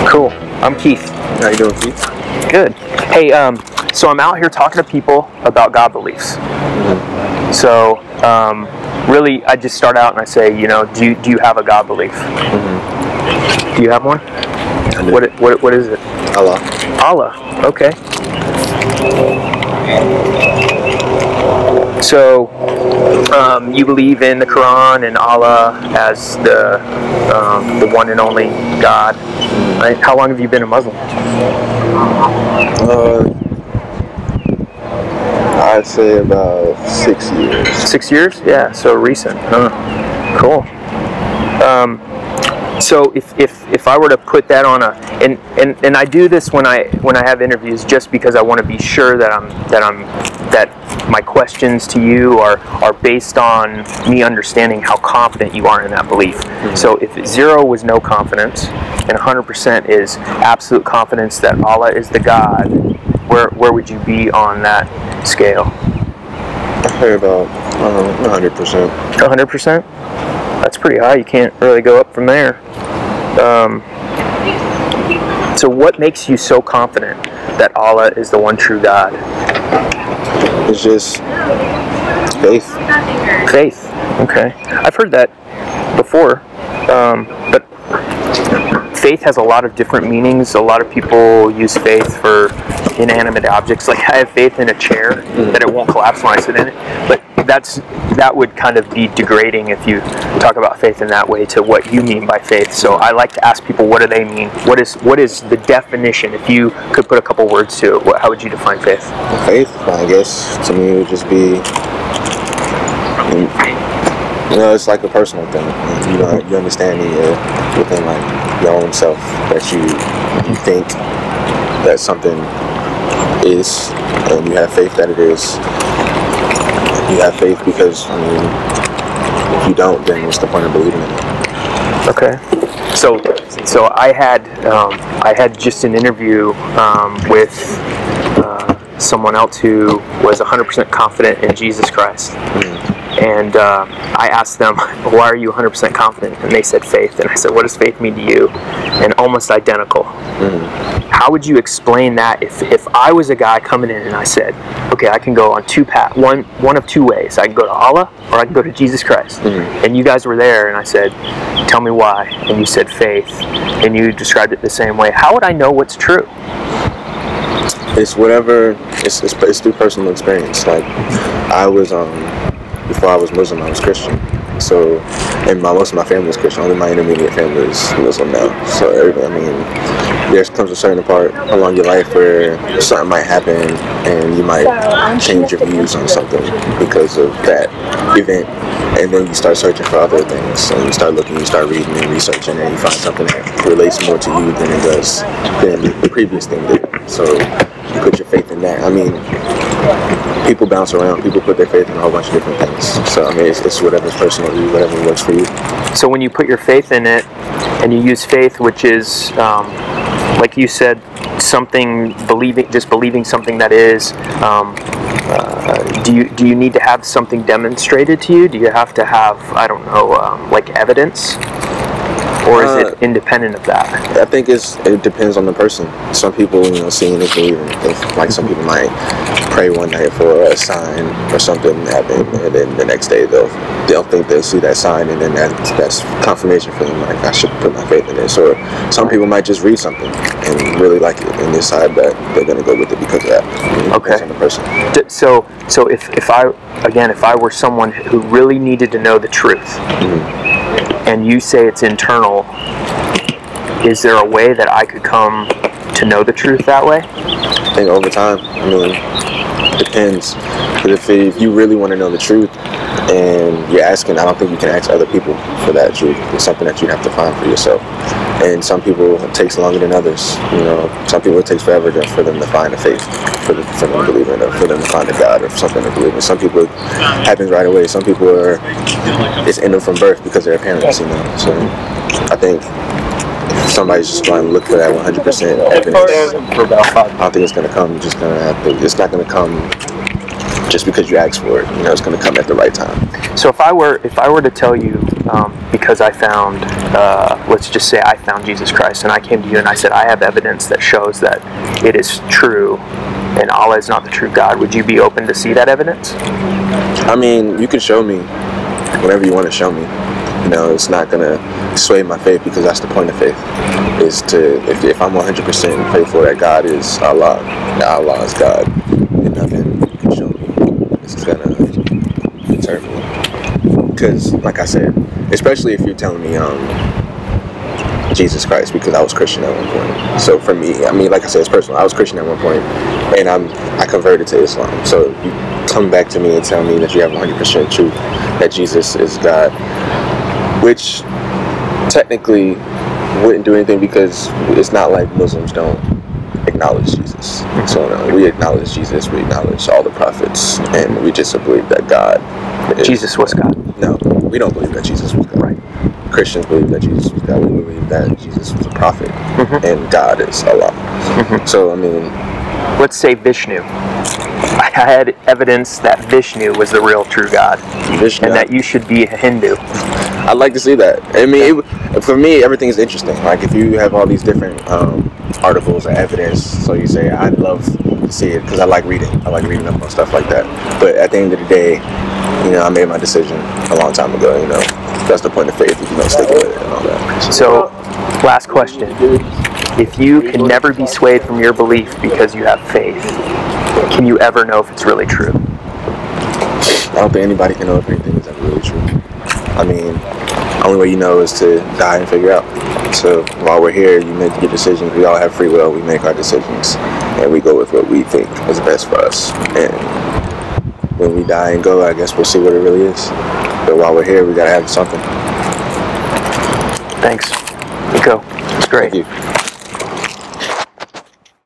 Cool. I'm Keith. How you doing, Keith? Good. Hey, so I'm out here talking to people about God beliefs. Mm-hmm. So, really, I just start out and I say, you know, do you have a God belief? Mm-hmm. Do you have one? What is it? Allah. Allah. Okay. So, you believe in the Quran and Allah as the one and only God. Right? How long have you been a Muslim? I'd say about 6 years. 6 years? Yeah, so recent. Huh. Cool. So if I were to put that on and I do this when I have interviews just because I want to be sure that my questions to you are based on me understanding how confident you are in that belief. Mm-hmm. So if 0 was no confidence and 100% is absolute confidence that Allah is the God, where would you be on that scale? I say about 100%. 100%? That's pretty high. You can't really go up from there. So what makes you so confident that Allah is the one true God? It's just faith. Faith. Okay. I've heard that before, but faith has a lot of different meanings. A lot of people use faith for inanimate objects. Like I have faith in a chair that it won't collapse when I sit in it. But that would kind of be degrading if you talk about faith in that way to what you mean by faith. So I like to ask people, what do they mean? What is the definition? If you could put a couple words to it, how would you define faith? Faith, I guess, to me would just be, you know, it's like a personal thing. You know, you understanding within like your own self that you think that something is, and you have faith that it is. You have faith because, I mean, if you don't, then what's the point of believing in it? Okay. So I had just an interview with someone else who was 100% confident in Jesus Christ. And I asked them, why are you 100% confident? And they said faith. And I said, what does faith mean to you? And almost identical. How would you explain that if I was a guy coming in and I said, okay, I can go on two paths, one of two ways. I can go to Allah or I can go to Jesus Christ. And you guys were there and I said, tell me why. And you said faith. And you described it the same way. How would I know what's true? It's whatever, it's through personal experience. Like, I was, before I was Muslim, I was Christian. So, and most of my family is Christian. Only my intermediate family is Muslim now. So, I mean, there comes a certain part along your life where something might happen and you might change your views on something because of that event. And then you start searching for other things. And you start looking, you start reading and researching, and you find something that relates more to you than it does than the previous thing did. So, you put your faith in that. I mean, people bounce around. People put their faith in a whole bunch of different things. So, I mean, it's whatever's personal to you, whatever works for you. So when you put your faith in it, and you use faith, which is, like you said, believing something that is, do you need to have something demonstrated to you? Do you have to have, I don't know, like evidence? Or is it independent of that? I think it depends on the person. Some people, you know, seeing is believing. Like some people might pray one night for a sign or something happen, and then the next day they'll think they'll see that sign, and then that's confirmation for them. Like, I should put my faith in this. Or some people might just read something and really like it and decide that they're going to go with it because of that. Okay. Depends on the person. So if I were someone who really needed to know the truth. And you say it's internal, is there a way that I could come to know the truth that way? I think over time, I mean, it depends. But if you really want to know the truth and you're asking, I don't think you can ask other people for that truth. It's something that you have to find for yourself. And some people, it takes longer than others. You know, some people it takes forever for them to find a faith, for them to believe in, or for them to find a God or something to believe in. Some people it happens right away. Some people it's in them from birth because of their parents, you know. So I think somebody's just going to look for that 100% evidence, I don't think it's going to come. It's not going to come just because you ask for it. You know, it's going to come at the right time. So if I were to tell you, because I found, let's just say I found Jesus Christ, and I came to you and I said, I have evidence that shows that it is true and Allah is not the true God, would you be open to see that evidence? I mean, you can show me whatever you want to show me. You know, it's not going to sway my faith, because that's the point of faith, is to, if I'm 100% faithful that God is Allah, that Allah is God, then nothing you can show me is going to deter me. Because, like I said, especially if you're telling me Jesus Christ, because I was Christian at one point. So for me, I mean, like I said, it's personal. I was Christian at one point, and I converted to Islam. So you come back to me and tell me that you have 100% truth that Jesus is God, which technically wouldn't do anything, because it's not like Muslims don't acknowledge Jesus. So we acknowledge Jesus, we acknowledge all the prophets, and we just believe that God is, Jesus was God. No, we don't believe that Jesus was God. Right. Christians believe that Jesus was God. We believe that Jesus was a prophet, and God is Allah. So, I mean, let's say Vishnu. I had evidence that Vishnu was the real true God, and that you should be a Hindu. I'd like to see that. I mean, for me, everything is interesting. Like, if you have all these different articles or evidence, so you say, I'd love to see it, because I like reading. I like reading up on stuff like that. But at the end of the day, you know, I made my decision a long time ago. You know, that's the point of faith, you know, sticking with it and all that. So, last question. If you can never be swayed from your belief because you have faith, can you ever know if it's really true? I don't think anybody can know if anything is ever really true. I mean, the only way you know is to die and figure out. So while we're here, you make your decisions. We all have free will. We make our decisions, and we go with what we think is best for us. And when we die and go, I guess we'll see what it really is. But while we're here, we gotta have something. Thanks, Miko. It's great. Thank you.